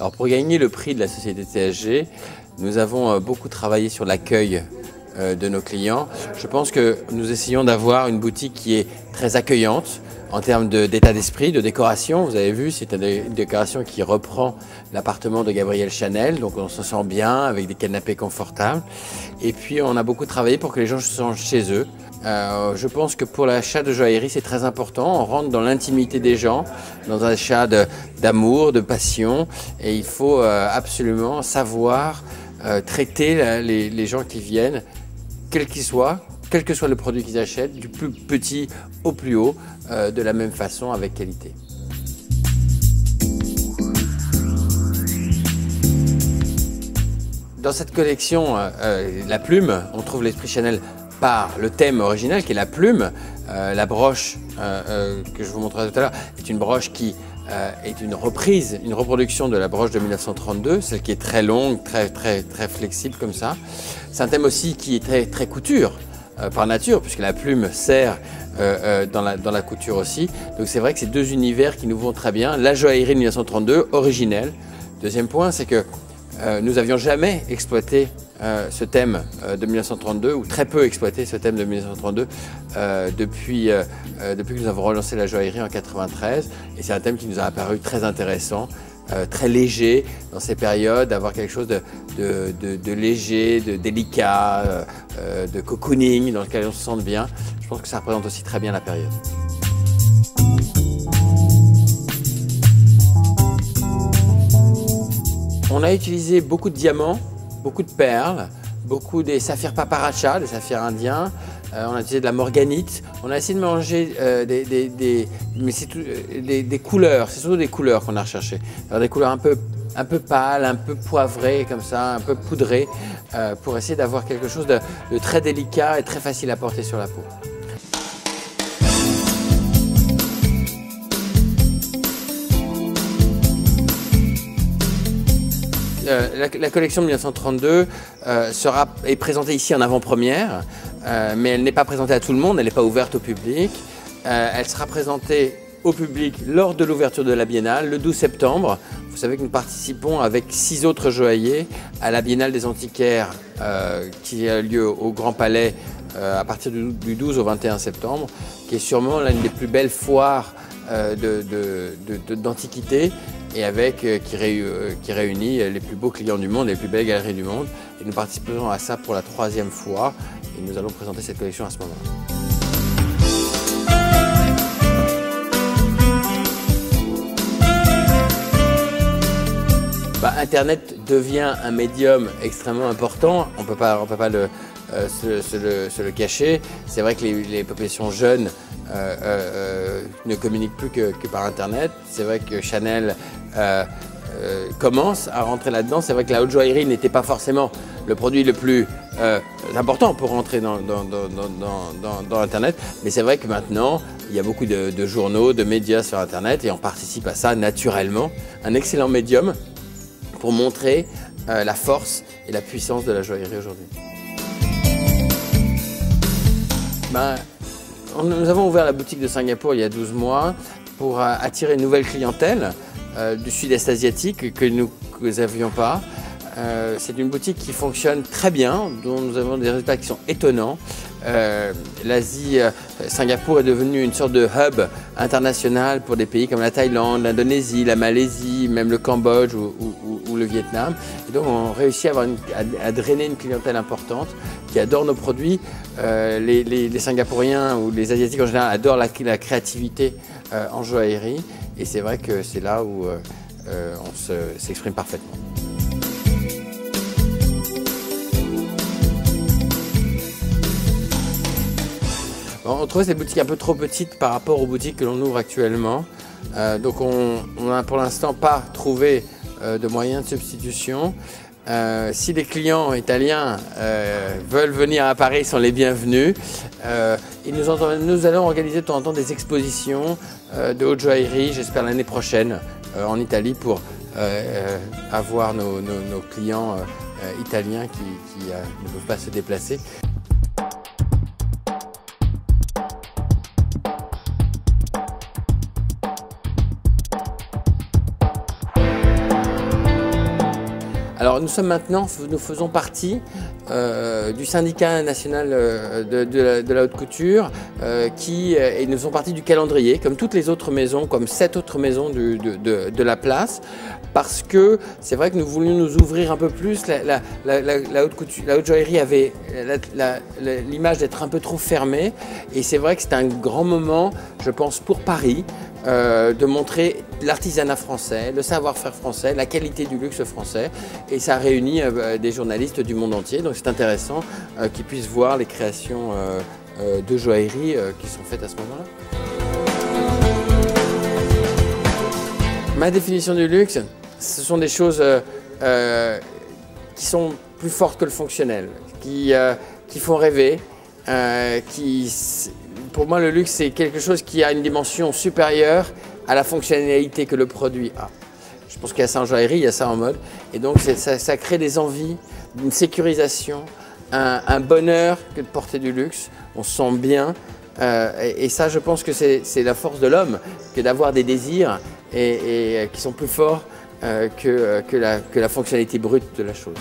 Alors pour gagner le prix de la société TSG, nous avons beaucoup travaillé sur l'accueil de nos clients. Je pense que nous essayons d'avoir une boutique qui est très accueillante en termes d'état d'esprit, de décoration. Vous avez vu, c'est une décoration qui reprend l'appartement de Gabrielle Chanel, donc on se sent bien avec des canapés confortables. Et puis on a beaucoup travaillé pour que les gens se sentent chez eux. Je pense que pour l'achat de joaillerie, c'est très important. On rentre dans l'intimité des gens, dans un achat d'amour, de passion, et il faut absolument savoir traiter les gens qui viennent, quel qu'il soit, quel que soit le produit qu'ils achètent, du plus petit au plus haut, de la même façon, avec qualité. Dans cette collection, la plume, on trouve l'esprit Chanel par le thème original qui est la plume. La broche que je vous montrerai tout à l'heure est une broche qui est une reprise, une reproduction de la broche de 1932, celle qui est très longue, très flexible comme ça. C'est un thème aussi qui est très couture par nature, puisque la plume sert dans la couture aussi. Donc c'est vrai que c'est deux univers qui nous vont très bien. La joaillerie de 1932, originelle. Deuxième point, c'est que nous n'avions jamais exploité ce thème de 1932, ou très peu exploité ce thème de 1932 depuis que nous avons relancé la joaillerie en 1993. Et c'est un thème qui nous a apparu très intéressant, très léger dans ces périodes, d'avoir quelque chose de léger, de délicat, de cocooning dans lequel on se sente bien. Je pense que ça représente aussi très bien la période. On a utilisé beaucoup de diamants, beaucoup de perles, beaucoup des saphirs paparacha, des saphirs indiens. On a utilisé de la morganite. On a essayé de mélanger des couleurs. C'est surtout des couleurs qu'on a recherchées. Alors des couleurs un peu pâles, un peu poivrées comme ça, un peu poudrées, pour essayer d'avoir quelque chose de très délicat et très facile à porter sur la peau. La collection de 1932 est présentée ici en avant-première, mais elle n'est pas présentée à tout le monde, elle n'est pas ouverte au public. Elle sera présentée au public lors de l'ouverture de la Biennale, le 12 septembre. Vous savez que nous participons avec 6 autres joailliers à la Biennale des Antiquaires qui a lieu au Grand Palais à partir du 12 au 21 septembre, qui est sûrement l'une des plus belles foires d'antiquité, et qui réunit les plus beaux clients du monde, les plus belles galeries du monde. Et nous participons à ça pour la 3e fois, et nous allons présenter cette collection à ce moment-là. Internet devient un médium extrêmement important, on peut pas se le cacher. C'est vrai que les populations jeunes ne communiquent plus que par Internet. C'est vrai que Chanel commence à rentrer là-dedans. C'est vrai que la haute joaillerie n'était pas forcément le produit le plus important pour rentrer dans Internet. Mais c'est vrai que maintenant, il y a beaucoup de journaux, de médias sur Internet, et on participe à ça naturellement. Un excellent médium pour montrer la force et la puissance de la joaillerie aujourd'hui. Nous avons ouvert la boutique de Singapour il y a 12 mois pour attirer une nouvelle clientèle du sud-est asiatique que nous n'avions pas. C'est une boutique qui fonctionne très bien, dont nous avons des résultats qui sont étonnants. L'Asie, Singapour est devenue une sorte de hub international pour des pays comme la Thaïlande, l'Indonésie, la Malaisie, même le Cambodge ou le Vietnam. Et donc on réussit à drainer une clientèle importante qui adore nos produits. Les Singapouriens ou les Asiatiques en général adorent la créativité en joaillerie, et c'est vrai que c'est là où on s'exprime parfaitement. On trouvait cette boutique un peu trop petite par rapport aux boutiques que l'on ouvre actuellement. Donc on n'a pour l'instant pas trouvé de moyens de substitution. Si les clients italiens veulent venir à Paris, ils sont les bienvenus. Et nous allons organiser de temps en temps des expositions de haute joaillerie, j'espère l'année prochaine, en Italie, pour avoir nos clients italiens qui ne peuvent pas se déplacer. Alors nous sommes maintenant, nous faisons partie du syndicat national de la haute couture et nous faisons partie du calendrier, comme toutes les autres maisons, comme 7 autres maisons de la place, parce que c'est vrai que nous voulions nous ouvrir un peu plus. La haute couture, la haute joaillerie avait l'image d'être un peu trop fermée, et c'est vrai que c'est un grand moment, je pense, pour Paris, de montrer l'artisanat français, le savoir-faire français, la qualité du luxe français, et ça réunit des journalistes du monde entier, donc c'est intéressant qu'ils puissent voir les créations de joaillerie qui sont faites à ce moment-là. Ma définition du luxe, ce sont des choses qui sont plus fortes que le fonctionnel, qui font rêver, pour moi, le luxe, c'est quelque chose qui a une dimension supérieure à la fonctionnalité que le produit a. Je pense qu'il y a ça en joaillerie, il y a ça en mode. Et donc, ça crée des envies, une sécurisation, un bonheur que de porter du luxe. On se sent bien. Et ça, je pense que c'est la force de l'homme, que d'avoir des désirs qui sont plus forts que la fonctionnalité brute de la chose.